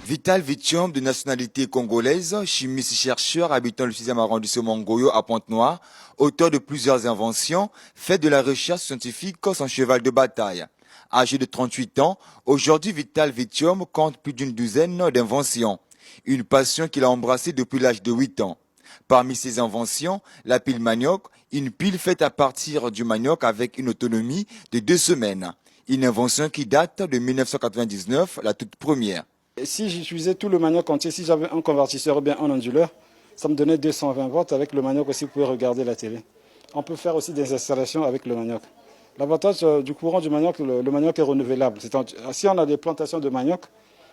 Vital Vitium, de nationalité congolaise, chimiste-chercheur habitant le 6e arrondissement Ngoyo à Pointe-Noire, auteur de plusieurs inventions, fait de la recherche scientifique son cheval de bataille. Âgé de 38 ans, aujourd'hui Vital Vitium compte plus d'une douzaine d'inventions. Une passion qu'il a embrassée depuis l'âge de 8 ans. Parmi ses inventions, la pile manioc, une pile faite à partir du manioc avec une autonomie de 2 semaines. Une invention qui date de 1999, la toute première. Si j'utilisais tout le manioc entier, si j'avais un convertisseur ou bien un onduleur, ça me donnait 220 volts. Avec le manioc aussi, vous pouvez regarder la télé. On peut faire aussi des installations avec le manioc. L'avantage du courant du manioc, le manioc est renouvelable. Si on a des plantations de manioc,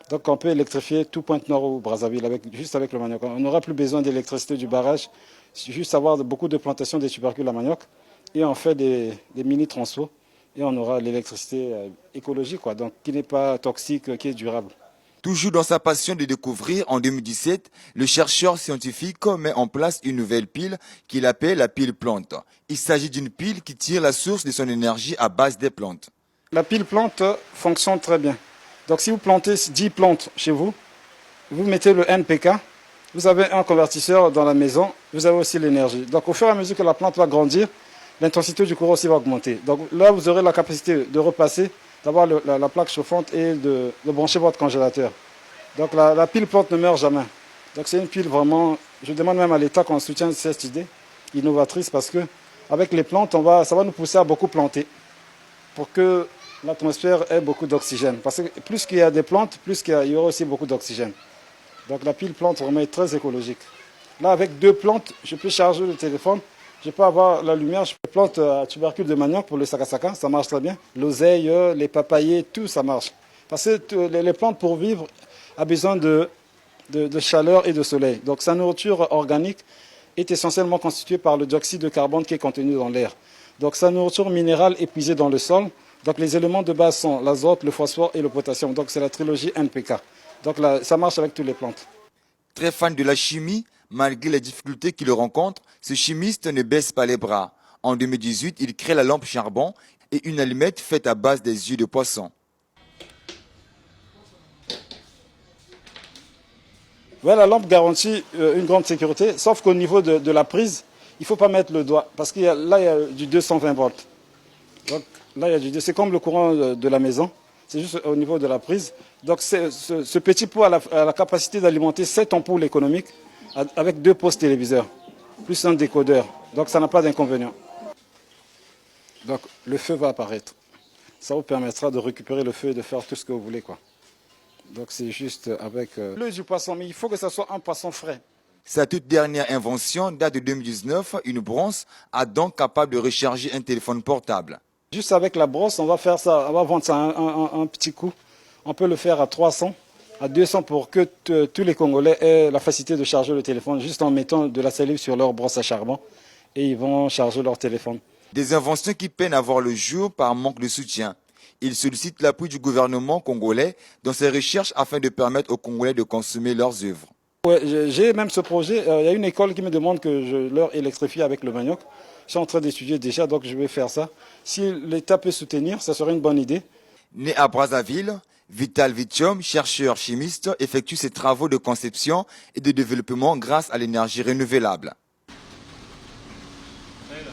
donc on peut électrifier tout Pointe-Noire ou Brazzaville juste avec le manioc. On n'aura plus besoin d'électricité du barrage, juste avoir beaucoup de plantations de tubercules à manioc. Et on fait des mini-transfos et on aura l'électricité écologique, donc qui n'est pas toxique, qui est durable. Toujours dans sa passion de découvrir, en 2017, le chercheur scientifique met en place une nouvelle pile qu'il appelle la pile plante. Il s'agit d'une pile qui tire la source de son énergie à base des plantes. La pile plante fonctionne très bien. Donc si vous plantez 10 plantes chez vous, vous mettez le NPK, vous avez un convertisseur dans la maison, vous avez aussi l'énergie. Donc au fur et à mesure que la plante va grandir, l'intensité du courant aussi va augmenter. Donc là, vous aurez la capacité de repasser, d'avoir la plaque chauffante et de brancher votre congélateur. Donc la pile plante ne meurt jamais. Donc c'est une pile vraiment, je demande même à l'État qu'on soutienne cette idée innovatrice parce que avec les plantes, ça va nous pousser à beaucoup planter pour que l'atmosphère ait beaucoup d'oxygène. Parce que plus qu'il y a des plantes, plus il y aura aussi beaucoup d'oxygène. Donc la pile plante vraiment est très écologique. Là, avec 2 plantes, je peux charger le téléphone. Je peux avoir la lumière, je peux planter à tubercule de manioc pour le sakasaka, ça marche très bien. L'oseille, les papayers, tout ça marche. Parce que les plantes pour vivre ont besoin de chaleur et de soleil. Donc sa nourriture organique est essentiellement constituée par le dioxyde de carbone qui est contenu dans l'air. Donc sa nourriture minérale est puisée dans le sol. Donc les éléments de base sont l'azote, le phosphore et le potassium. Donc c'est la trilogie NPK. Donc là, ça marche avec toutes les plantes. Très fan de la chimie, malgré les difficultés qu'il rencontre, ce chimiste ne baisse pas les bras. En 2018, il crée la lampe charbon et une allumette faite à base des yeux de poisson. Ouais, la lampe garantit une grande sécurité, sauf qu'au niveau de la prise, il ne faut pas mettre le doigt, parce qu'il là, il y a du 220 volts. Donc là, c'est comme le courant de la maison, c'est juste au niveau de la prise. Donc ce petit pot a la capacité d'alimenter 7 ampoules économiques avec 2 postes téléviseurs, plus un décodeur. Donc ça n'a pas d'inconvénient. Donc le feu va apparaître. Ça vous permettra de récupérer le feu et de faire tout ce que vous voulez, quoi. Donc c'est juste avec l'œil du poisson, mais il faut que ce soit un poisson frais. Sa toute dernière invention date de 2019, une brosse à dents capable de recharger un téléphone portable. Juste avec la brosse, on va faire ça, on va vendre ça un petit coup. On peut le faire à 300, à 200 pour que tous les Congolais aient la facilité de charger le téléphone juste en mettant de la salive sur leur brosse à charbon et ils vont charger leur téléphone. Des inventions qui peinent à voir le jour par manque de soutien. Il sollicite l'appui du gouvernement congolais dans ses recherches afin de permettre aux Congolais de consommer leurs œuvres. Ouais, j'ai même ce projet. Il y a une école qui me demande que je leur électrifie avec le manioc. Je suis en train d'étudier déjà, donc je vais faire ça. Si l'État peut soutenir, ça serait une bonne idée. Né à Brazzaville, Vital Vitium, chercheur chimiste, effectue ses travaux de conception et de développement grâce à l'énergie renouvelable.